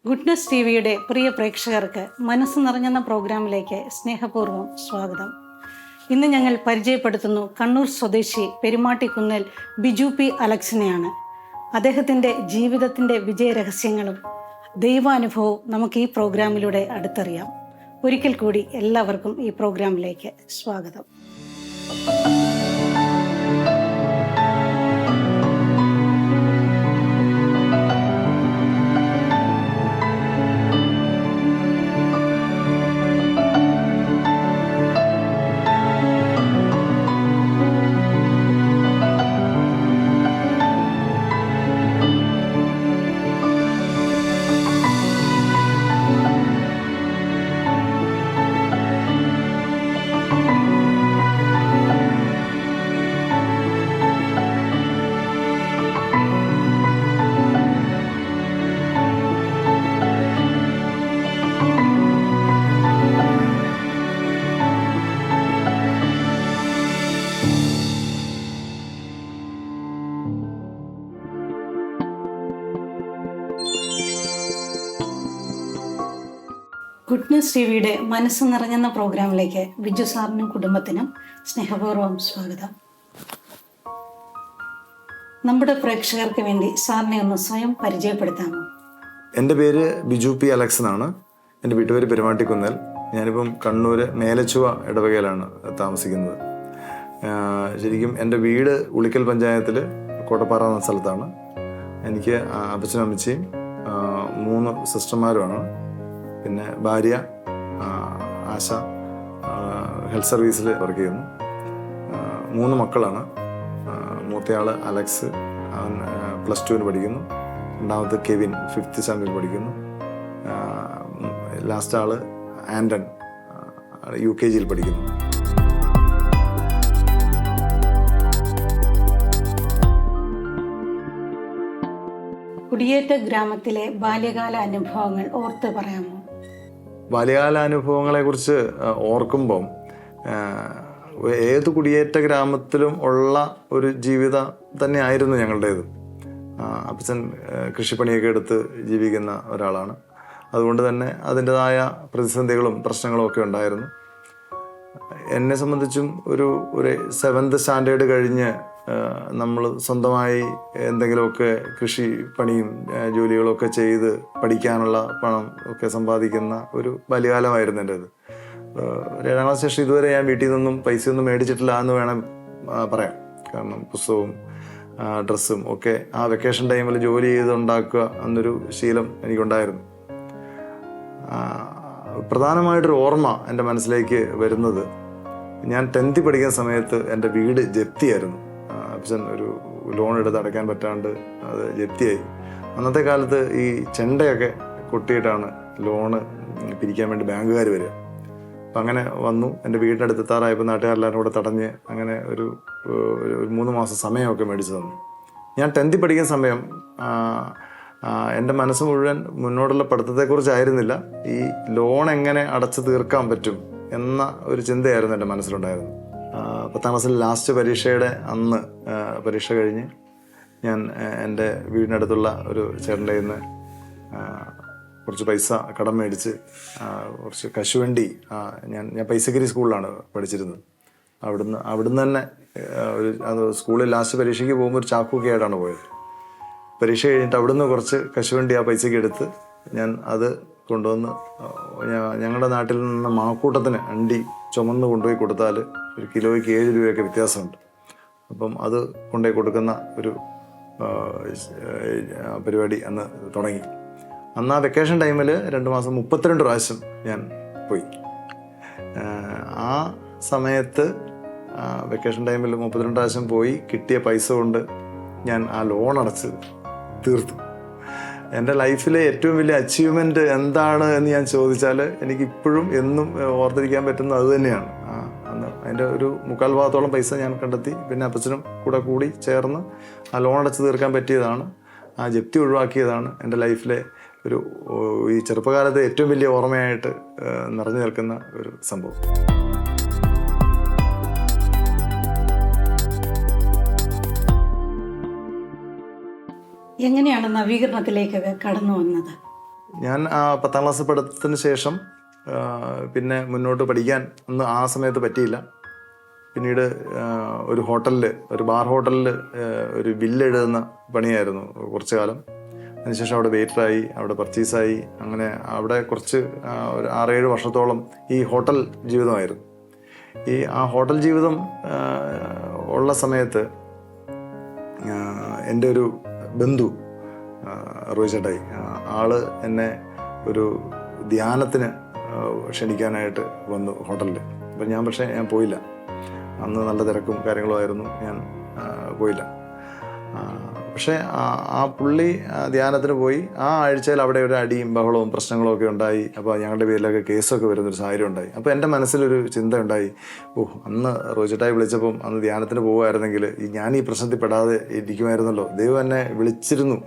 Goodness T വിയുടെ പ്രിയ പ്രേക്ഷകർക്ക് മനസ്സ് നിറഞ്ഞെന്ന പ്രോഗ്രാമിലേക്ക് സ്നേഹപൂർവ്വം സ്വാഗതം. ഇന്ന് ഞങ്ങൾ പരിചയപ്പെടുത്തുന്നു കണ്ണൂർ സ്വദേശി പെരുമാട്ടിക്കുന്നേൽ ബിജു പി അലക്സിനെയാണ്. അദ്ദേഹത്തിൻ്റെ ജീവിതത്തിൻ്റെ വിജയരഹസ്യങ്ങളും ദൈവാനുഭവവും നമുക്ക് ഈ പ്രോഗ്രാമിലൂടെ അടുത്തറിയാം. ഒരിക്കൽ കൂടി എല്ലാവർക്കും ഈ പ്രോഗ്രാമിലേക്ക് സ്വാഗതം. ഗുഡ്നസ് ടി വിയുടെ മനസ്സ് നിറഞ്ഞെന്ന പ്രോഗ്രാമിലേക്ക് ബിജു സാറിനും കുടുംബത്തിനും സ്നേഹപൂർവ്വം സ്വാഗതം. നമ്മുടെ പ്രേക്ഷകർക്ക് വേണ്ടി സാറിനെ ഒന്ന് സ്വയം പരിചയപ്പെടുത്താമോ? എൻ്റെ പേര് ബിജു പി അലക്സ് എന്നാണ്. എൻ്റെ വീട്ടുപേര് പെരുമാട്ടിക്കുന്നേൽ. ഞാനിപ്പം കണ്ണൂർ മേലച്ചുവ ഇടവകയിലാണ് താമസിക്കുന്നത്. ശരിക്കും എൻ്റെ വീട് ഉളിക്കൽ പഞ്ചായത്തിൽ കോട്ടപ്പാറ എന്ന സ്ഥലത്താണ്. എനിക്ക് അപ്പച്ചനും അമ്മച്ചിയും 3 സിസ്റ്റർമാരുമാണ്. പിന്നെ ഭാര്യ ആശ ഹെൽത്ത് സർവീസിൽ വർക്ക് ചെയ്യുന്നു. 3 മക്കളാണ്. മൂത്തയാൾ അലക്സ്, അവൻ +2 പഠിക്കുന്നു. രണ്ടാമത്തെ കെവിൻ 5th സ്റ്റാൻഡേർഡിൽ പഠിക്കുന്നു. ലാസ്റ്റ് ആള് ആൻഡൺ UKG പഠിക്കുന്നു. കുടിയേറ്റ ഗ്രാമത്തിലെ ബാല്യകാല അനുഭവങ്ങൾ ഓർത്ത് പറയാമോ? ബാല്യകാലാനുഭവങ്ങളെ കുറിച്ച് ഓർക്കുമ്പം ഏത് കുടിയേറ്റ ഗ്രാമത്തിലും ഉള്ള ഒരു ജീവിതം തന്നെയായിരുന്നു ഞങ്ങളുടേത്. അപ്പച്ചൻ കൃഷിപ്പണിയൊക്കെ എടുത്ത് ജീവിക്കുന്ന ഒരാളാണ്. അതുകൊണ്ട് തന്നെ അതിൻ്റെതായ പ്രതിസന്ധികളും പ്രശ്നങ്ങളും ഒക്കെ ഉണ്ടായിരുന്നു. എന്നെ സംബന്ധിച്ചും ഒരു 7th സ്റ്റാൻഡേർഡ് കഴിഞ്ഞ് നമ്മൾ സ്വന്തമായി എന്തെങ്കിലുമൊക്കെ കൃഷി പണിയും ജോലികളൊക്കെ ചെയ്ത് പഠിക്കാനുള്ള പണം ഒക്കെ സമ്പാദിക്കുന്ന ഒരു ബാല്യകാലമായിരുന്നു എൻ്റേത്. 7ാം ക്ലാസ് ശേഷം ഇതുവരെ ഞാൻ വീട്ടിൽ നിന്നും പൈസയൊന്നും മേടിച്ചിട്ടില്ല എന്ന് വേണം പറയാം. കാരണം പുസ്തകവും ഡ്രസ്സും ഒക്കെ ആ വെക്കേഷൻ ടൈമിൽ ജോലി ചെയ്തുണ്ടാക്കുക എന്നൊരു ശീലം എനിക്കുണ്ടായിരുന്നു. പ്രധാനമായിട്ടൊരു ഓർമ്മ എൻ്റെ മനസ്സിലേക്ക് വരുന്നത്, ഞാൻ 10th പഠിക്കുന്ന സമയത്ത് എൻ്റെ വീട് ജപ്തിയായിരുന്നു. അപ്പച്ചൻ ഒരു ലോൺ എടുത്ത് അടയ്ക്കാൻ പറ്റാണ്ട് അത് ജപ്തിയായി. അന്നത്തെ കാലത്ത് ഈ ചെണ്ടയൊക്കെ കൊട്ടിയിട്ടാണ് ലോണ് പിരിക്കാൻ വേണ്ടി ബാങ്കുകാർ വരിക. അപ്പം അങ്ങനെ വന്നു. എൻ്റെ വീടിൻ്റെ അടുത്ത് എത്താറായപ്പോൾ നാട്ടുകാരെല്ലാവരും കൂടെ തടഞ്ഞ് അങ്ങനെ ഒരു 3 മാസം സമയമൊക്കെ മേടിച്ചു തന്നു. ഞാൻ 10th പഠിക്കുന്ന സമയം എൻ്റെ മനസ്സ് മുഴുവൻ മുന്നോട്ടുള്ള പഠിത്തത്തെക്കുറിച്ചായിരുന്നില്ല, ഈ ലോൺ എങ്ങനെ അടച്ചു തീർക്കാൻ പറ്റും എന്ന ഒരു ചിന്തയായിരുന്നു എൻ്റെ മനസ്സിലുണ്ടായിരുന്നു. 10ാം ക്ലാസ്സിൽ ലാസ്റ്റ് പരീക്ഷയുടെ അന്ന് പരീക്ഷ കഴിഞ്ഞ് ഞാൻ എൻ്റെ വീടിനടുത്തുള്ള ഒരു ചേട്ടൻ്റെ കയ്യിൽ നിന്ന് കുറച്ച് പൈസ കടം മേടിച്ച് കുറച്ച് കശുവണ്ടി, ഞാൻ പൈസഗിരി സ്കൂളിലാണ് പഠിച്ചിരുന്നത്. അവിടുന്ന് തന്നെ അത് സ്കൂളിൽ ലാസ്റ്റ് പരീക്ഷയ്ക്ക് പോകുമ്പോൾ ഒരു ചാക്കൊക്കെ ആയിട്ടാണ് പോയത്. പരീക്ഷ കഴിഞ്ഞിട്ട് അവിടുന്ന് കുറച്ച് കശുവണ്ടി ആ പൈസയ്ക്ക് എടുത്ത് ഞാൻ അത് കൊണ്ടുവന്ന് ഞങ്ങളുടെ നാട്ടിൽ നിന്ന് മാക്കൂട്ടത്തിന് അണ്ടി ചുമന്ന് കൊണ്ടുപോയി കൊടുത്താൽ 1 കിലോയ്ക്ക് 7 രൂപയൊക്കെ വ്യത്യാസമുണ്ട്. അപ്പം അത് കൊണ്ടുപോയി കൊടുക്കുന്ന ഒരു പരിപാടി അന്ന് തുടങ്ങി. അന്ന് ആ വെക്കേഷൻ ടൈമിൽ 2 മാസം 32 പ്രാവശ്യം ഞാൻ പോയി. ആ സമയത്ത് വെക്കേഷൻ ടൈമിൽ 32 പ്രാവശ്യം പോയി കിട്ടിയ പൈസ കൊണ്ട് ഞാൻ ആ ലോൺ അടച്ച് തീർത്തു. എൻ്റെ ലൈഫിലെ ഏറ്റവും വലിയ അച്ചീവ്മെൻറ്റ് എന്താണ് എന്ന് ഞാൻ ചോദിച്ചാൽ എനിക്കിപ്പോഴും എന്നും ഓർത്തിരിക്കാൻ പറ്റുന്നത് അത് തന്നെയാണ്. അന്ന് അതിൻ്റെ ഒരു 3/4 ഭാഗത്തോളം പൈസ ഞാൻ കണ്ടെത്തി. പിന്നെ അപ്പച്ചനും കൂടെ കൂടി ചേർന്ന് ആ ലോൺ അടച്ച് തീർക്കാൻ പറ്റിയതാണ്, ആ ജപ്തി ഒഴിവാക്കിയതാണ് എൻ്റെ ലൈഫിലെ ഈ ചെറുപ്പകാലത്തെ ഏറ്റവും വലിയ ഓർമ്മയായിട്ട് നിറഞ്ഞു നിൽക്കുന്ന ഒരു സംഭവം. എങ്ങനെയാണ് നവീകരണത്തിലേക്കൊക്കെ കടന്നു വന്നത്? ഞാൻ ആ 10ാം ക്ലാസ് പഠിത്തത്തിന് ശേഷം പിന്നെ മുന്നോട്ട് പഠിക്കാൻ ഒന്നും ആ സമയത്ത് പറ്റിയില്ല. പിന്നീട് ഒരു ഹോട്ടലിൽ, ഒരു ബാർ ഹോട്ടലിൽ ഒരു ബില്ല് എഴുതുന്ന പണിയായിരുന്നു കുറച്ചു കാലം. അതിനുശേഷം അവിടെ വെയിറ്ററായി, അവിടെ പർച്ചേസായി. അങ്ങനെ അവിടെ കുറച്ച് ഒരു 6-7 വർഷത്തോളം ഈ ഹോട്ടൽ ജീവിതമായിരുന്നു. ആ ഹോട്ടൽ ജീവിതം ഉള്ള സമയത്ത് എൻ്റെ ഒരു ബന്ധു റോയ് ചേട്ടായി, ആള് എന്നെ ഒരു ധ്യാനത്തിന് ക്ഷണിക്കാനായിട്ട് വന്നു ഹോട്ടലിൽ. അപ്പം ഞാൻ പോയില്ല. അന്ന് നല്ല തിരക്കും കാര്യങ്ങളുമായിരുന്നു, ഞാൻ പോയില്ല. പക്ഷേ ആ പുള്ളി ധ്യാനത്തിന് പോയി. ആ ആഴ്ചയിൽ അവിടെ ഒരു അടിയും ബഹളവും പ്രശ്നങ്ങളും ഒക്കെ ഉണ്ടായി. അപ്പോൾ ഞങ്ങളുടെ പേരിലൊക്കെ കേസൊക്കെ വരുന്നൊരു സാഹചര്യം ഉണ്ടായി. അപ്പോൾ എൻ്റെ മനസ്സിലൊരു ചിന്ത ഉണ്ടായി, അന്ന് റോജറ്റായി വിളിച്ചപ്പം അന്ന് ധ്യാനത്തിന് പോകുമായിരുന്നെങ്കിൽ ഞാൻ ഈ പ്രശ്നത്തിൽ പെടാതെ ഇരിക്കുമായിരുന്നല്ലോ. ദൈവം എന്നെ വിളിച്ചിരുന്നു,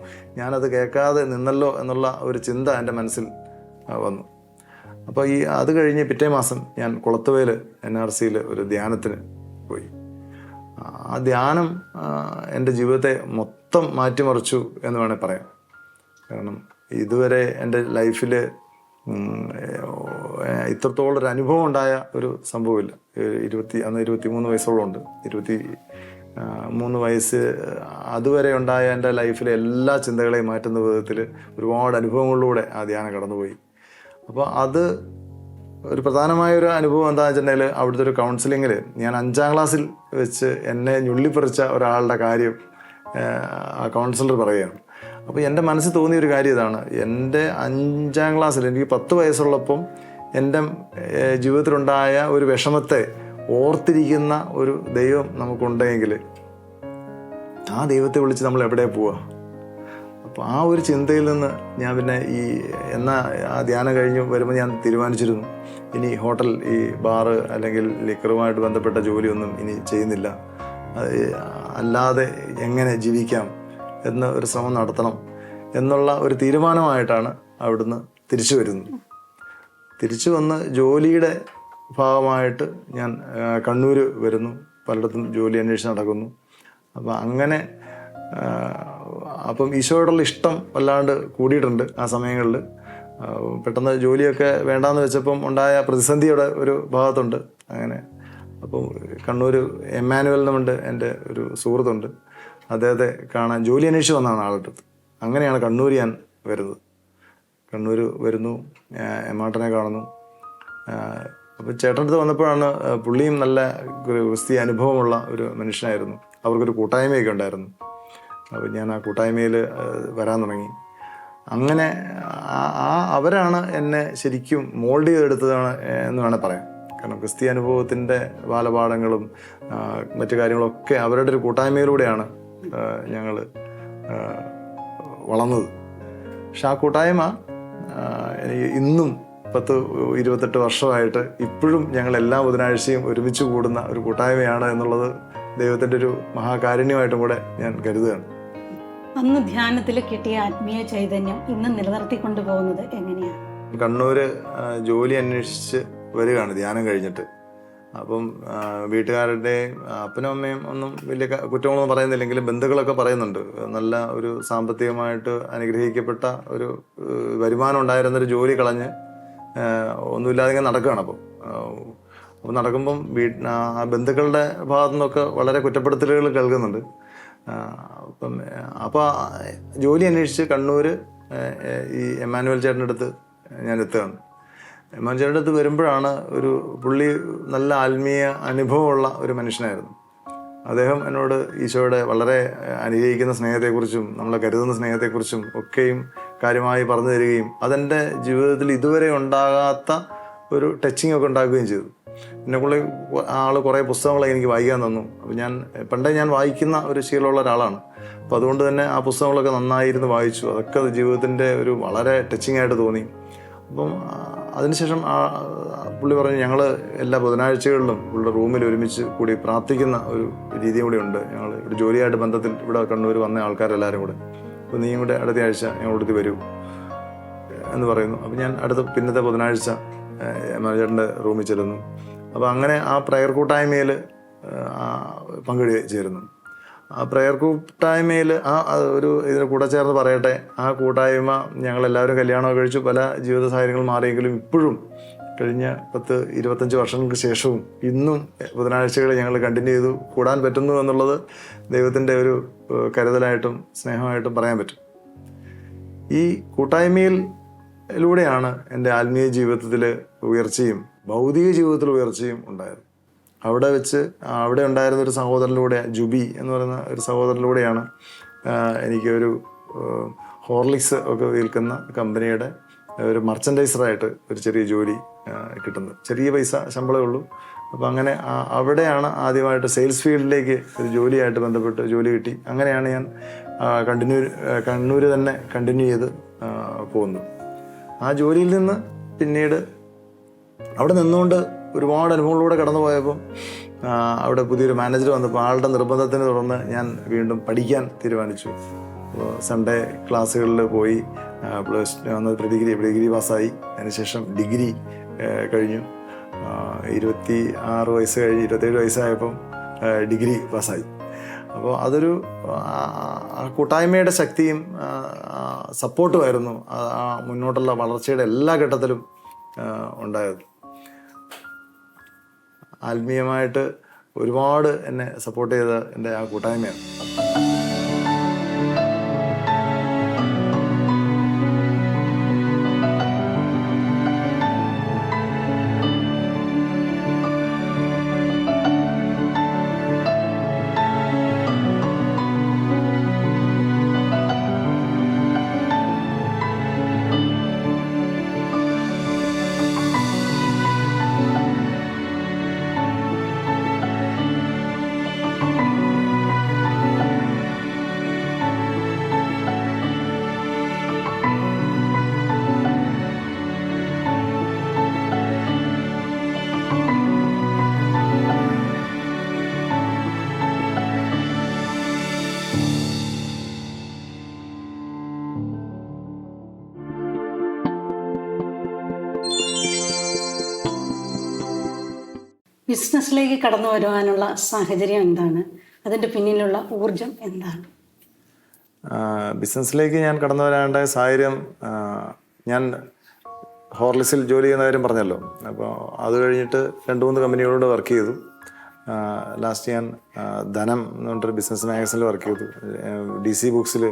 ഞാനത് കേൾക്കാതെ നിന്നല്ലോ എന്നുള്ള ഒരു ചിന്ത എൻ്റെ മനസ്സിൽ വന്നു. അപ്പോൾ അത് കഴിഞ്ഞ് പിറ്റേ മാസം ഞാൻ കുളത്തുവേൽ NRCയിൽ ഒരു ധ്യാനത്തിന് പോയി. ആ ധ്യാനം എൻ്റെ ജീവിതത്തെ മൊത്തം മാറ്റിമറിച്ചു എന്ന് വേണേൽ പറയാം. കാരണം ഇതുവരെ എൻ്റെ ലൈഫിൽ ഇത്രത്തോളം ഒരു അനുഭവം ഉണ്ടായ ഒരു സംഭവമില്ല. അന്ന് 23 വയസ്സോളം ഉണ്ട്. 23 വയസ്സ് അതുവരെ ഉണ്ടായ എൻ്റെ ലൈഫിലെ എല്ലാ ചിന്തകളെയും മാറ്റുന്ന വിധത്തിൽ ഒരുപാട് അനുഭവങ്ങളിലൂടെ ആ ധ്യാനം കടന്നുപോയി. അപ്പോൾ അത് ഒരു പ്രധാനമായൊരു അനുഭവം എന്താണെന്ന് വെച്ചിട്ടുണ്ടെങ്കിൽ, അവിടുത്തെ ഒരു കൗൺസിലിങ്ങിൽ ഞാൻ 5ാം ക്ലാസ്സിൽ വെച്ച് എന്നെ ഞുള്ളിപ്പറിച്ച ഒരാളുടെ കാര്യം ആ കൗൺസിലർ പറയുകയാണ്. അപ്പോൾ എൻ്റെ മനസ്സിൽ തോന്നിയൊരു കാര്യം ഇതാണ്. എൻ്റെ 5ാം ക്ലാസ്സിൽ എനിക്ക് 10 വയസ്സുള്ളപ്പം എൻ്റെ ജീവിതത്തിലുണ്ടായ ഒരു വിഷമത്തെ ഓർത്തിരിക്കുന്ന ഒരു ദൈവം നമുക്കുണ്ടെങ്കിൽ ആ ദൈവത്തെ വിളിച്ച് നമ്മൾ എവിടെ പോവുക? അപ്പോൾ ആ ഒരു ചിന്തയിൽ നിന്ന് ഞാൻ പിന്നെ ആ ധ്യാനം കഴിഞ്ഞ് വരുമ്പോൾ ഞാൻ തീരുമാനിച്ചിരുന്നു, ഇനി ഹോട്ടൽ, ഈ ബാറ് അല്ലെങ്കിൽ ലിക്കറുമായിട്ട് ബന്ധപ്പെട്ട ജോലിയൊന്നും ഇനി ചെയ്യുന്നില്ല. അല്ലാതെ എങ്ങനെ ജീവിക്കാം എന്ന ഒരു ശ്രമം നടത്തണം എന്നുള്ള ഒരു തീരുമാനമായിട്ടാണ് അവിടുന്ന് തിരിച്ചു വരുന്നത്. തിരിച്ചു വന്ന് ജോലിയുടെ ഭാഗമായിട്ട് ഞാൻ കണ്ണൂർ വരുന്നു. പലയിടത്തും ജോലി അന്വേഷിച്ച് നടക്കുന്നു. അപ്പം അങ്ങനെ അപ്പം ഈശോയോടുള്ള ഇഷ്ടം വല്ലാണ്ട് കൂടിയിട്ടുണ്ട് ആ സമയങ്ങളിൽ. പെട്ടെന്ന് ജോലിയൊക്കെ വേണ്ടാന്ന് വെച്ചപ്പം ഉണ്ടായ പ്രതിസന്ധിയുടെ ഒരു ഭാഗത്തുണ്ട്. അങ്ങനെ അപ്പം കണ്ണൂർ എമ്മാനുവൽ എന്നുണ്ട് എൻ്റെ ഒരു സുഹൃത്തുണ്ട്, അദ്ദേഹത്തെ കാണാൻ ജോലി അന്വേഷിച്ച് വന്നതാണ് ആളെടുത്ത്. അങ്ങനെയാണ് കണ്ണൂർ ഞാൻ വരുന്നത്. കണ്ണൂർ വരുന്നു, എമ്മാട്ടനെ കാണുന്നു. അപ്പം ചേട്ടൻ്റെ അടുത്ത് വന്നപ്പോഴാണ്, പുള്ളിയും നല്ല ക്രിസ്തീയ അനുഭവമുള്ള ഒരു മനുഷ്യനായിരുന്നു. അവർക്കൊരു കൂട്ടായ്മയൊക്കെ ഉണ്ടായിരുന്നു. അപ്പോൾ ഞാൻ ആ കൂട്ടായ്മയിൽ വരാൻ തുടങ്ങി. അങ്ങനെ അവരാണ് എന്നെ ശരിക്കും മോൾഡ് ചെയ്തെടുത്തതാണ് എന്ന് വേണേൽ പറയാം. കാരണം ക്രിസ്തീയ അനുഭവത്തിൻ്റെ ബാലപാഠങ്ങളും മറ്റു കാര്യങ്ങളൊക്കെ അവരുടെ ഒരു കൂട്ടായ്മയിലൂടെയാണ് ഞങ്ങൾ വളർന്നത്. പക്ഷെ ആ കൂട്ടായ്മ ഇന്നും 10-28 വർഷമായിട്ട് ഇപ്പോഴും ഞങ്ങൾ എല്ലാ ബുധനാഴ്ചയും ഒരുമിച്ച് കൂടുന്ന ഒരു കൂട്ടായ്മയാണ് എന്നുള്ളത് ദൈവത്തിൻ്റെ ഒരു മഹാകാരുണ്യമായിട്ടും കൂടെ ഞാൻ കരുതുകയാണ്. അന്ന് ധ്യാനത്തിൽ കിട്ടിയ ആത്മീയ ചൈതന്യം ഇന്ന് നിലനിർത്തിക്കൊണ്ടു പോകുന്നത് എങ്ങനെയാണ്? കണ്ണൂർ ജോലി അന്വേഷിച്ച് വരികയാണ് ധ്യാനം കഴിഞ്ഞിട്ട്. അപ്പം വീട്ടുകാരുടെ അപ്പനും അമ്മയും ഒന്നും വലിയ കുറ്റങ്ങളൊന്നും പറയുന്നില്ലെങ്കിലും ബന്ധുക്കളൊക്കെ പറയുന്നുണ്ട്, നല്ല ഒരു സാമ്പത്തികമായിട്ട് അനുഗ്രഹിക്കപ്പെട്ട ഒരു വരുമാനം ഉണ്ടായിരുന്നൊരു ജോലി കളഞ്ഞ് ഒന്നുമില്ലാതെ ഇങ്ങനെ നടക്കുകയാണ്. അപ്പം നടക്കുമ്പം ആ ബന്ധുക്കളുടെ ഭാഗത്തു നിന്നൊക്കെ വളരെ കുറ്റപ്പെടുത്തലുകൾ കേൾക്കുന്നുണ്ട്. അപ്പോൾ ജോലി അന്വേഷിച്ച് കണ്ണൂർ ഈ എമ്മാനുവൽ ചേട്ടൻ്റെ അടുത്ത് ഞാൻ എത്തുകയാണ്. എമ്മാനുവൽ ചേട്ടൻ്റെ അടുത്ത് വരുമ്പോഴാണ് പുള്ളി നല്ല ആത്മീയ അനുഭവമുള്ള ഒരു മനുഷ്യനായിരുന്നു. അദ്ദേഹം എന്നോട് ഈശോയുടെ വളരെ അനുഗ്രഹിക്കുന്ന സ്നേഹത്തെക്കുറിച്ചും നമ്മളെ കരുതുന്ന സ്നേഹത്തെക്കുറിച്ചും ഒക്കെയും കാര്യമായി പറഞ്ഞു തരികയും അതെൻ്റെ ജീവിതത്തിൽ ഇതുവരെ ഉണ്ടാകാത്ത ഒരു ടച്ചിങ് ഒക്കെ ഉണ്ടാക്കുകയും ചെയ്തു. എന്നെക്കുള്ള ആൾ കുറേ പുസ്തകങ്ങളൊക്കെ എനിക്ക് വായിക്കാൻ തന്നു. അപ്പോൾ പണ്ടേ ഞാൻ വായിക്കുന്ന ഒരു ശീലമുള്ള ഒരാളാണ്. അപ്പോൾ അതുകൊണ്ട് തന്നെ ആ പുസ്തകങ്ങളൊക്കെ നന്നായിരുന്നു വായിച്ചു. അതൊക്കെ ജീവിതത്തിൻ്റെ ഒരു വളരെ ടച്ചിങ് ആയിട്ട് തോന്നി. അപ്പം അതിനുശേഷം പുള്ളി പറഞ്ഞു, ഞങ്ങൾ എല്ലാ ബുധനാഴ്ചകളിലും പുള്ളിയുടെ റൂമിൽ ഒരുമിച്ച് കൂടി പ്രാർത്ഥിക്കുന്ന ഒരു രീതിയും കൂടി ഉണ്ട്. ഞങ്ങൾ ഇവിടെ ജോലിയായിട്ട് ബന്ധത്തിൽ ഇവിടെ കണ്ണൂർ വന്ന ആൾക്കാരെല്ലാവരും കൂടെ, അപ്പോൾ നീയും കൂടെ അടുത്ത ആഴ്ച ഞങ്ങളടുത്ത് വരൂ എന്ന് പറയുന്നു. അപ്പോൾ ഞാൻ പിന്നത്തെ ബുധനാഴ്ച മാനേജറിൻ്റെ റൂമിൽ ചെല്ലുന്നു. അപ്പോൾ അങ്ങനെ ആ പ്രയർ കൂട്ടായ്മയിൽ ചേരുന്നു. ആ പ്രെയർ കൂട്ടായ്മയിൽ ഒരു ഇതിന് കൂടെ ചേർന്ന് പറയട്ടെ, ആ കൂട്ടായ്മ ഞങ്ങളെല്ലാവരും കല്യാണമൊക്കെ കഴിച്ചു, പല ജീവിത സാഹചര്യങ്ങൾ മാറിയെങ്കിലും ഇപ്പോഴും കഴിഞ്ഞ 10-25 വർഷങ്ങൾക്ക് ശേഷവും ഇന്നും ബുധനാഴ്ചകൾ ഞങ്ങൾ കണ്ടിന്യൂ ചെയ്തു കൂടാൻ പറ്റുന്നു എന്നുള്ളത് ദൈവത്തിൻ്റെ ഒരു കരുതലായിട്ടും സ്നേഹമായിട്ടും പറയാൻ പറ്റും. ഈ കൂട്ടായ്മയിലൂടെയാണ് എൻ്റെ ആത്മീയ ജീവിതത്തിൽ ഉയർച്ചയും ഭൗതിക ജീവിതത്തിൽ ഉയർച്ചയും ഉണ്ടായത്. അവിടെ ഉണ്ടായിരുന്ന ഒരു സഹോദരനിലൂടെ, ജുബി എന്ന് പറയുന്ന ഒരു സഹോദരനിലൂടെയാണ് എനിക്കൊരു ഹോർലിക്സ് ഒക്കെ വിൽക്കുന്ന കമ്പനിയുടെ ഒരു മർച്ചൻഡൈസറായിട്ട് ഒരു ചെറിയ ജോലി കിട്ടുന്നത്. ചെറിയ പൈസ ശമ്പളമേ ഉള്ളൂ. അപ്പോൾ അങ്ങനെ അവിടെയാണ് ആദ്യമായിട്ട് സെയിൽസ് ഫീൽഡിലേക്ക് ഒരു ജോലിയായിട്ട് ബന്ധപ്പെട്ട് ജോലി കിട്ടി. അങ്ങനെയാണ് ഞാൻ കണ്ണൂർ തന്നെ കണ്ടിന്യൂ ചെയ്ത് പോകുന്നത്. ആ ജോലിയിൽ നിന്ന് പിന്നീട് അവിടെ നിന്നുകൊണ്ട് ഒരുപാട് അനുഭവങ്ങളിലൂടെ കടന്നു പോയപ്പം അവിടെ പുതിയൊരു മാനേജർ വന്നപ്പോൾ ആളുടെ നിർബന്ധത്തിനെ തുടർന്ന് ഞാൻ വീണ്ടും പഠിക്കാൻ തീരുമാനിച്ചു. അപ്പോൾ സൺഡേ ക്ലാസ്സുകളിൽ പോയി ഡിഗ്രി പാസ്സായി. അതിനുശേഷം ഡിഗ്രി കഴിഞ്ഞു. 26 വയസ്സ് കഴിഞ്ഞ് 27 വയസ്സായപ്പം ഡിഗ്രി പാസ്സായി. അപ്പോൾ അതൊരു കൂട്ടായ്മയുടെ ശക്തിയും സപ്പോർട്ടുമായിരുന്നു മുന്നോട്ടുള്ള വളർച്ചയുടെ എല്ലാ ഘട്ടത്തിലും ഉണ്ടായത്. ആത്മീയമായിട്ട് ഒരുപാട് എന്നെ സപ്പോർട്ട് ചെയ്ത എൻ്റെ ആ കൂട്ടായ്മയാണ്. ബിസിനസ്സിലേക്ക് കടന്നു വരുവാനുള്ള സാഹചര്യം എന്താണ്? അതിൻ്റെ പിന്നിലുള്ള ഊർജം എന്താണ്? ബിസിനസ്സിലേക്ക് ഞാൻ കടന്നു വരാനുണ്ടായ സാഹചര്യം, ഞാൻ ഹോർലിക്സിൽ ജോലി ചെയ്യുന്ന കാര്യം പറഞ്ഞല്ലോ. അപ്പോൾ അത് കഴിഞ്ഞിട്ട് 2-3 കമ്പനികളോട് വർക്ക് ചെയ്തു. ലാസ്റ്റ് ഞാൻ ധനം എന്ന് പറഞ്ഞിട്ടൊരു ബിസിനസ് മാഗസിനിൽ വർക്ക് ചെയ്തു. DC ബുക്സിൽ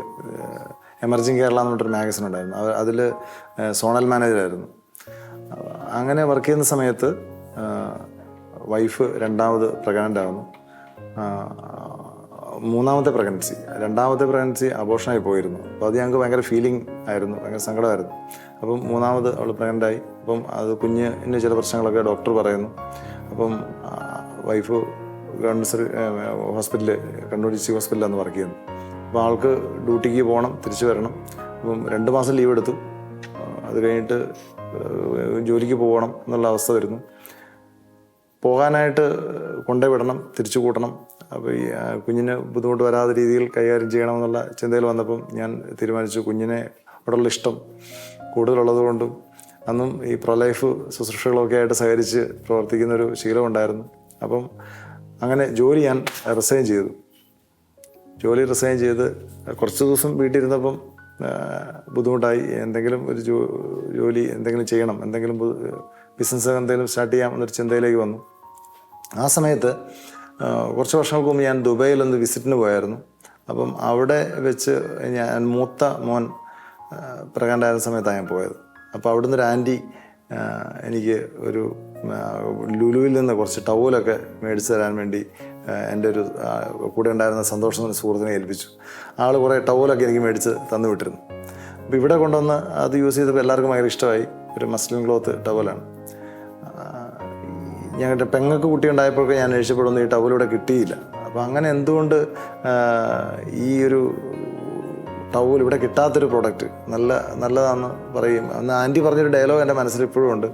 എമർജിങ് കേരള എന്ന് പറഞ്ഞിട്ടൊരു മാഗസിൻ ഉണ്ടായിരുന്നു. അതിൽ സോണൽ മാനേജറായിരുന്നു. അങ്ങനെ വർക്ക് ചെയ്യുന്ന സമയത്ത് വൈഫ് 2ാമത് പ്രഗ്നൻ്റ് ആവുന്നു. 3ാമത്തെ പ്രഗ്നൻസി, 2ാമത്തെ പ്രഗ്നൻസി അബോർഷനായി പോയിരുന്നു. അപ്പോൾ അത് ഞങ്ങൾക്ക് ഭയങ്കര ഫീലിംഗ് ആയിരുന്നു, ഭയങ്കര സങ്കടമായിരുന്നു. അപ്പം 3ാമത് അവൾ പ്രഗ്നൻ്റായി. അപ്പം അത് കുഞ്ഞിന് ചില പ്രശ്നങ്ങളൊക്കെ ഡോക്ടർ പറയുന്നു. അപ്പം വൈഫ് ഗവൺമെൻറ് ഹോസ്പിറ്റലിൽ, കണ്ണൂർ DC ഹോസ്പിറ്റലിലാണ് വർക്ക് ചെയ്യുന്നത്. അപ്പോൾ ആൾക്ക് ഡ്യൂട്ടിക്ക് പോകണം, തിരിച്ചു വരണം. അപ്പം 2 മാസം ലീവ് എടുത്തു. അത് കഴിഞ്ഞിട്ട് ജോലിക്ക് പോകണം എന്നുള്ള അവസ്ഥ വരുന്നു. പോകാനായിട്ട് കൊണ്ടുപോയി വിടണം, തിരിച്ചു കൂട്ടണം. അപ്പോൾ ഈ കുഞ്ഞിന് ബുദ്ധിമുട്ട് വരാത്ത രീതിയിൽ കൈകാര്യം ചെയ്യണമെന്നുള്ള ചിന്തയിൽ വന്നപ്പം ഞാൻ തീരുമാനിച്ചു, കുഞ്ഞിനെ അവിടെയുള്ള ഇഷ്ടം കൂടുതലുള്ളത് കൊണ്ടും അന്നും ഈ പ്രൊലൈഫ് ശുശ്രൂഷകളൊക്കെ ആയിട്ട് സഹകരിച്ച് പ്രവർത്തിക്കുന്നൊരു ശീലമുണ്ടായിരുന്നു. അപ്പം അങ്ങനെ ജോലി ഞാൻ റിസൈൻ ചെയ്തു. ജോലി റിസൈൻ ചെയ്ത് കുറച്ച് ദിവസം വീട്ടിലിരുന്നപ്പം ബുദ്ധിമുട്ടായി. എന്തെങ്കിലും ഒരു ജോലി എന്തെങ്കിലും ചെയ്യണം, എന്തെങ്കിലും ബിസിനസ് എന്തെങ്കിലും സ്റ്റാർട്ട് ചെയ്യാം എന്നൊരു ചിന്തയിലേക്ക് വന്നു. ആ സമയത്ത് കുറച്ച് വർഷങ്ങൾക്ക് മുമ്പ് ഞാൻ ദുബൈയിലൊന്ന് വിസിറ്റിന് പോയായിരുന്നു. അപ്പം അവിടെ വെച്ച് ഞാൻ മൂത്ത മോൻ പ്രഗ്നൻ്റായിരുന്ന സമയത്താണ് ഞാൻ പോയത്. അപ്പോൾ അവിടുന്ന് ഒരു ആൻറ്റി എനിക്ക് ഒരു ലുലുവിൽ നിന്ന് കുറച്ച് ടവലൊക്കെ മേടിച്ച് തരാൻ വേണ്ടി എൻ്റെ ഒരു കൂടെ ഉണ്ടായിരുന്ന സന്തോഷം എന്ന സുഹൃത്തിനെ ഏൽപ്പിച്ചു. ആൾ കുറേ ടവലൊക്കെ എനിക്ക് മേടിച്ച് തന്നു വിട്ടിരുന്നു. അപ്പോൾ ഇവിടെ കൊണ്ടുവന്ന് അത് യൂസ് ചെയ്തപ്പോൾ എല്ലാവർക്കും ഭയങ്കര ഇഷ്ടമായി. ഒരു മസ്ലിൻ ക്ലോത്ത് ടവലാണ്. ഞങ്ങളുടെ പെങ്ങൾക്ക് കുട്ടി ഉണ്ടായപ്പോഴൊക്കെ ഞാൻ രക്ഷപ്പെടുന്നു, ഈ ടവലിവിടെ കിട്ടിയില്ല. അപ്പോൾ അങ്ങനെ എന്തുകൊണ്ട് ഈ ഒരു ടവൽ ഇവിടെ കിട്ടാത്തൊരു പ്രോഡക്റ്റ് നല്ലതാണെന്ന് പറയും. അന്ന് ആൻറ്റി പറഞ്ഞൊരു ഡയലോഗ് എൻ്റെ മനസ്സിൽ ഇപ്പോഴും ഉണ്ട്,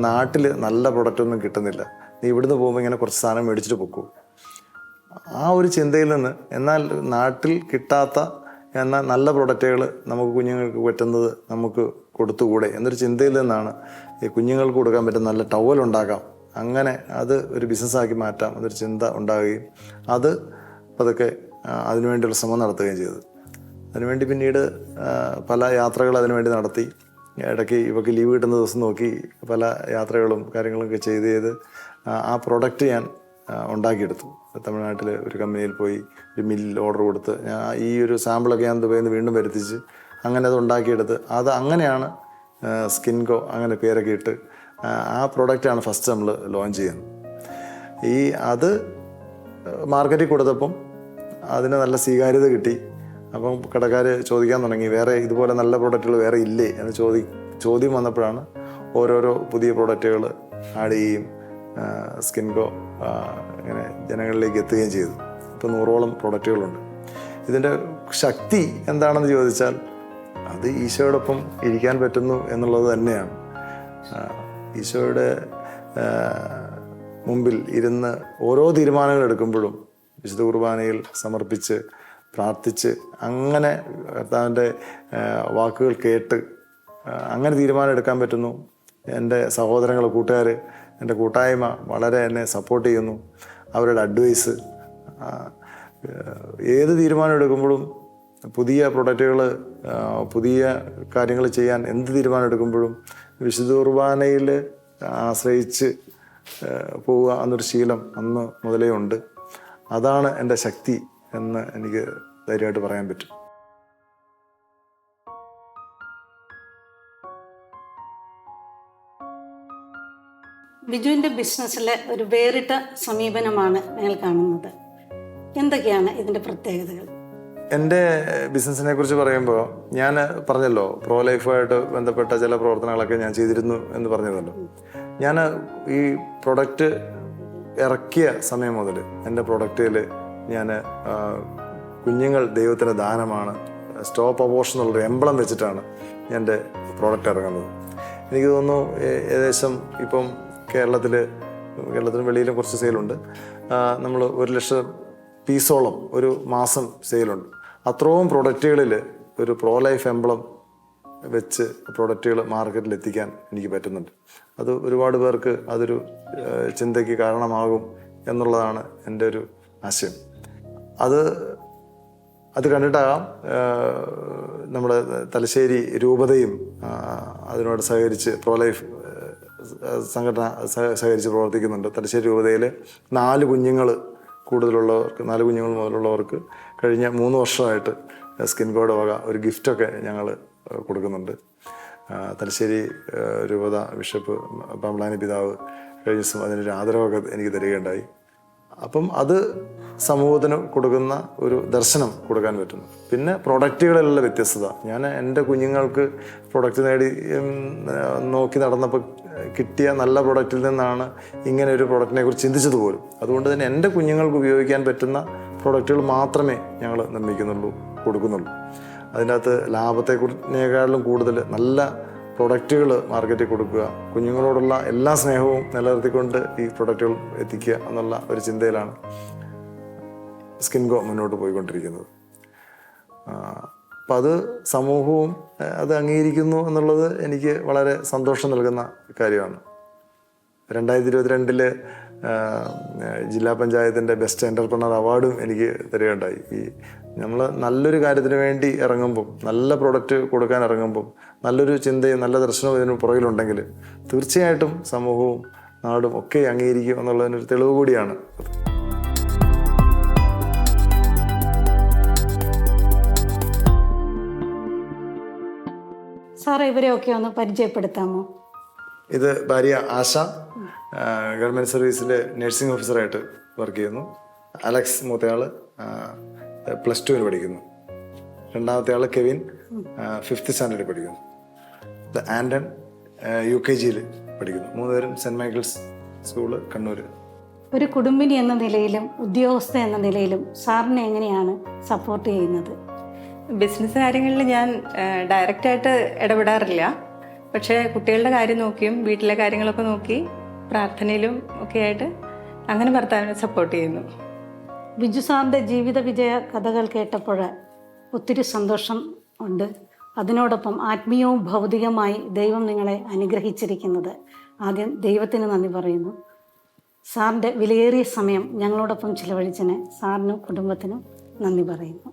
നാട്ടിൽ നല്ല പ്രോഡക്റ്റ് ഒന്നും കിട്ടുന്നില്ല, നീ ഇവിടുന്ന് പോകുമ്പോൾ ഇങ്ങനെ കുറച്ച് സാധനം മേടിച്ചിട്ട് പൊക്കൂ. ആ ഒരു ചിന്തയിൽ നിന്ന്, എന്നാൽ നാട്ടിൽ കിട്ടാത്ത എന്നാൽ നല്ല പ്രൊഡക്റ്റുകൾ നമുക്ക് കുഞ്ഞുങ്ങൾക്ക് പറ്റുന്നത് നമുക്ക് കൊടുത്തുകൂടെ എന്നൊരു ചിന്തയിൽ നിന്നാണ് ഈ കുഞ്ഞുങ്ങൾക്ക് കൊടുക്കാൻ പറ്റുന്ന നല്ല ടവൽ ഉണ്ടാക്കാം, അങ്ങനെ അത് ഒരു ബിസിനസ്സാക്കി മാറ്റാം എന്നൊരു ചിന്ത ഉണ്ടാവുകയും അത് പതുക്കെ അതിനുവേണ്ടിയുള്ള ശ്രമം നടത്തുകയും ചെയ്തത്. അതിനുവേണ്ടി പിന്നീട് പല യാത്രകൾ അതിനുവേണ്ടി നടത്തി. ഇടയ്ക്ക് ഇവർക്ക് ലീവ് കിട്ടുന്ന ദിവസം നോക്കി പല യാത്രകളും കാര്യങ്ങളൊക്കെ ചെയ്ത് ആ പ്രോഡക്റ്റ് ഞാൻ ഉണ്ടാക്കിയെടുത്തു. തമിഴ്നാട്ടിൽ ഒരു കമ്പനിയിൽ പോയി ഒരു മില്ലിൽ ഓർഡർ കൊടുത്ത് ഞാൻ ഈ ഒരു സാമ്പിളൊക്കെ ഞാൻ ദുബൈയിൽ നിന്ന് വീണ്ടും വരുത്തിച്ച് അങ്ങനെ അത് ഉണ്ടാക്കിയെടുത്ത് അങ്ങനെയാണ് സ്കിൻകോ അങ്ങനെ പേരൊക്കെ ഇട്ട് ആ പ്രോഡക്റ്റാണ് ഫസ്റ്റ് നമ്മൾ ലോഞ്ച് ചെയ്യുന്നത്. അത് മാർക്കറ്റിൽ കൊടുത്തപ്പം അതിന് നല്ല സ്വീകാര്യത കിട്ടി. അപ്പം കടക്കാർ ചോദിക്കാൻ തുടങ്ങി വേറെ ഇതുപോലെ നല്ല പ്രോഡക്റ്റുകൾ വേറെ ഇല്ലേ എന്ന് ചോദ്യം വന്നപ്പോഴാണ് ഓരോരോ പുതിയ പ്രോഡക്റ്റുകൾ ആഡ് ചെയ്യുകയും സ്കിൻകോ ഇങ്ങനെ ജനങ്ങളിലേക്ക് എത്തുകയും ചെയ്തു. ഇപ്പോൾ 100ഓളം പ്രോഡക്റ്റുകളുണ്ട്. ഇതിൻ്റെ ശക്തി എന്താണെന്ന് ചോദിച്ചാൽ അത് ഈശോയോടൊപ്പം ഇരിക്കാൻ പറ്റുന്നു എന്നുള്ളത് തന്നെയാണ്. ഈശോയുടെ മുമ്പിൽ ഇരുന്ന് ഓരോ തീരുമാനങ്ങൾ എടുക്കുമ്പോഴും വിശുദ്ധ കുർബാനയിൽ സമർപ്പിച്ച് പ്രാർത്ഥിച്ച് അങ്ങനെ കർത്താവിൻ്റെ വാക്കുകൾ കേട്ട് അങ്ങനെ തീരുമാനം എടുക്കാൻ പറ്റുന്നു. എൻ്റെ സഹോദരങ്ങൾ, കൂട്ടുകാർ, എൻ്റെ കൂട്ടായ്മ വളരെ എന്നെ സപ്പോർട്ട് ചെയ്യുന്നു. അവരുടെ അഡ്വൈസ്, ഏത് തീരുമാനം എടുക്കുമ്പോഴും പുതിയ പ്രൊഡക്റ്റുകൾ, പുതിയ കാര്യങ്ങൾ ചെയ്യാൻ എന്ത് തീരുമാനം എടുക്കുമ്പോഴും വിശുദ്ധ കുർബാനയിൽ ആശ്രയിച്ച് പോവുക എന്നൊരു ശീലം അന്ന് മുതലേ ഉണ്ട്. അതാണ് എൻ്റെ ശക്തി എന്ന് എനിക്ക് ധൈര്യമായിട്ട് പറയാൻ പറ്റും. ബിജുവിൻ്റെ ബിസിനസ്സിലെ ഒരു വേറിട്ട സമീപനമാണ് ഞങ്ങൾ കാണുന്നത്. എന്തൊക്കെയാണ് ഇതിൻ്റെ പ്രത്യേകതകൾ? എൻ്റെ ബിസിനസ്സിനെ കുറിച്ച് പറയുമ്പോൾ ഞാൻ പറഞ്ഞല്ലോ, പ്രോ ലൈഫുമായിട്ട് ബന്ധപ്പെട്ട ചില പ്രവർത്തനങ്ങളൊക്കെ ഞാൻ ചെയ്തിരുന്നു എന്ന് പറഞ്ഞതല്ലോ. ഞാൻ ഈ പ്രൊഡക്റ്റ് ഇറക്കിയ സമയം മുതൽ എൻ്റെ പ്രൊഡക്റ്റിൽ ഞാൻ കുഞ്ഞുങ്ങൾ ദൈവത്തിൻ്റെ ദാനമാണ്, സ്റ്റോപ്പ് അബോർഷൻ എന്നുള്ളൊരു എംബ്ലം വെച്ചിട്ടാണ് എൻ്റെ പ്രോഡക്റ്റ് ഇറങ്ങുന്നത്. എനിക്ക് തോന്നുന്നു ഏകദേശം ഇപ്പം കേരളത്തിന് വെളിയിലും കുറച്ച് സെയിലുണ്ട്. നമ്മൾ 1,00,000 പീസോളം ഒരു മാസം സെയിലുണ്ട്. അത്രയും പ്രൊഡക്റ്റുകളിൽ ഒരു പ്രോ ലൈഫ് എംബ്ലം വെച്ച് പ്രൊഡക്റ്റുകൾ മാർക്കറ്റിൽ എത്തിക്കാൻ എനിക്ക് പറ്റുന്നുണ്ട്. അത് ഒരുപാട് പേർക്ക് അതൊരു ചിന്തയ്ക്ക് കാരണമാകും എന്നുള്ളതാണ് എൻ്റെ ഒരു ആശയം. അത് കണ്ടിട്ടാകാം നമ്മുടെ തലശ്ശേരി രൂപതയും അതിനോട് സഹകരിച്ച് പ്രോ ലൈഫ് സംഘടന സഹകരിച്ച് പ്രവർത്തിക്കുന്നുണ്ട്. തലശ്ശേരി രൂപതയിൽ 4 കുഞ്ഞുങ്ങൾ മുതലുള്ളവർക്ക് കഴിഞ്ഞ 3 വർഷമായിട്ട് സ്കിൻകോയുടെ വക ഒരു ഗിഫ്റ്റൊക്കെ ഞങ്ങൾ കൊടുക്കുന്നുണ്ട്. തലശ്ശേരി രൂപത ബിഷപ്പ് പമ്പളാനി പിതാവ് കഴിഞ്ഞ ദിവസം അതിനൊരു ആദരവൊക്കെ എനിക്ക് തരികയുണ്ടായി. അപ്പം അത് സമൂഹത്തിന് കൊടുക്കുന്ന ഒരു ദർശനം കൊടുക്കാൻ പറ്റുന്നു. പിന്നെ പ്രൊഡക്റ്റുകളിലുള്ള വ്യത്യസ്തത, ഞാൻ എൻ്റെ കുഞ്ഞുങ്ങൾക്ക് പ്രൊഡക്റ്റ് നോക്കി നടന്നപ്പോൾ കിട്ടിയ നല്ല പ്രൊഡക്റ്റിൽ നിന്നാണ് ഇങ്ങനെ ഒരു പ്രൊഡക്റ്റിനെ കുറിച്ച് ചിന്തിച്ചത് പോലും. അതുകൊണ്ട് തന്നെ എൻ്റെ കുഞ്ഞുങ്ങൾക്ക് ഉപയോഗിക്കാൻ പറ്റുന്ന പ്രൊഡക്റ്റുകൾ മാത്രമേ ഞങ്ങൾ കൊടുക്കുന്നുള്ളൂ. അതിൻ്റെ അകത്ത് ലാഭത്തെക്കുറിച്ചേക്കാളും കൂടുതൽ നല്ല പ്രൊഡക്റ്റുകൾ മാർക്കറ്റിൽ കൊടുക്കുക, കുഞ്ഞുങ്ങളോടുള്ള എല്ലാ സ്നേഹവും നിലനിർത്തിക്കൊണ്ട് ഈ പ്രൊഡക്റ്റുകൾ എത്തിക്കുക എന്നുള്ള ഒരു ചിന്തയിലാണ് സ്കിൻകോ മുന്നോട്ട് പോയിക്കൊണ്ടിരിക്കുന്നത്. അപ്പം അത് സമൂഹവും അത് അംഗീകരിക്കുന്നു എന്നുള്ളത് എനിക്ക് വളരെ സന്തോഷം നൽകുന്ന കാര്യമാണ്. 2022 ജില്ലാ പഞ്ചായത്തിൻ്റെ ബെസ്റ്റ് എൻ്റർപ്രണർ അവാർഡും എനിക്ക് തരികയുണ്ടായി. നമ്മൾ നല്ലൊരു കാര്യത്തിന് വേണ്ടി ഇറങ്ങുമ്പം, നല്ല പ്രൊഡക്റ്റ് കൊടുക്കാൻ ഇറങ്ങുമ്പം നല്ലൊരു ചിന്തയും നല്ല ദർശനവും ഇതിന് പുറകിലുണ്ടെങ്കിൽ തീർച്ചയായിട്ടും സമൂഹവും നാടും ഒക്കെ അംഗീകരിക്കും എന്നുള്ളതിനൊരു തെളിവ് കൂടിയാണ് അത്. സാറേ, ഇവരെയൊക്കെ ഒന്ന് പരിചയപ്പെടുത്താമോ? ഇത് ഭാര്യ ആശ, ഗവൺമെൻറ് സർവീസിൽ നഴ്സിംഗ് ഓഫീസറായിട്ട് വർക്ക് ചെയ്യുന്നു. അലക്സ് മൂത്തയാൾ +2 പഠിക്കുന്നു. രണ്ടാമത്തെ ആൾ കെവിൻ 5th സ്റ്റാൻഡേർഡിൽ പഠിക്കുന്നു. ആൻഡൺ UKG പഠിക്കുന്നു. 3 പേരും സെൻറ് മൈക്കിൾസ് സ്കൂള്, കണ്ണൂർ. ഒരു കുടുംബിനി എന്ന നിലയിലും ഉദ്യോഗസ്ഥ എന്ന നിലയിലും സാറിനെ എങ്ങനെയാണ് സപ്പോർട്ട് ചെയ്യുന്നത്? ബിസിനസ് കാര്യങ്ങളിൽ ഞാൻ ഡയറക്റ്റായിട്ട് ഇടപെടാറില്ല. പക്ഷേ കുട്ടികളുടെ കാര്യം നോക്കിയും വീട്ടിലെ കാര്യങ്ങളൊക്കെ നോക്കി പ്രാർത്ഥനയിലും ഒക്കെ ആയിട്ട് അങ്ങനെ ഭർത്താവിനെ സപ്പോർട്ട് ചെയ്യുന്നു. ബിജു സാറിൻ്റെ ജീവിത വിജയ കഥകൾ കേട്ടപ്പോൾ ഒത്തിരി സന്തോഷം ഉണ്ട്. അതിനോടൊപ്പം ആത്മീയവും ഭൗതികമായി ദൈവം നിങ്ങളെ അനുഗ്രഹിച്ചിരിക്കുന്നത്. ആദ്യം ദൈവത്തിന് നന്ദി പറയുന്നു. സാറിൻ്റെ വിലയേറിയ സമയം ഞങ്ങളോടൊപ്പം ചിലവഴിച്ചതിന് സാറിനും കുടുംബത്തിനും നന്ദി പറയുന്നു.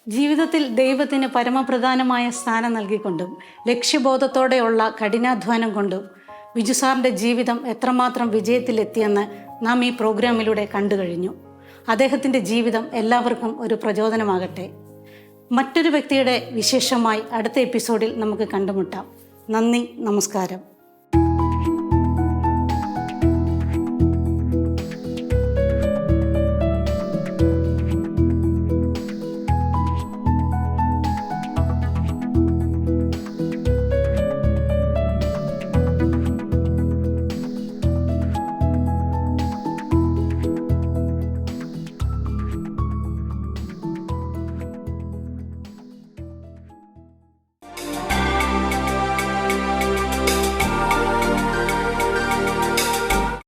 ജീവിതത്തിൽ ദൈവത്തിന് പരമപ്രധാനമായ സ്ഥാനം നൽകിക്കൊണ്ടും ലക്ഷ്യബോധത്തോടെയുള്ള കഠിനാധ്വാനം കൊണ്ടും ബിജു സാറിൻ്റെ ജീവിതം എത്രമാത്രം വിജയത്തിലെത്തിയെന്ന് നാം ഈ പ്രോഗ്രാമിലൂടെ കണ്ടു കഴിഞ്ഞു. അദ്ദേഹത്തിൻ്റെ ജീവിതം എല്ലാവർക്കും ഒരു പ്രചോദനമാകട്ടെ. മറ്റൊരു വ്യക്തിയുടെ വിശേഷമായി അടുത്ത എപ്പിസോഡിൽ നമുക്ക് കണ്ടുമുട്ടാം. നന്ദി, നമസ്കാരം.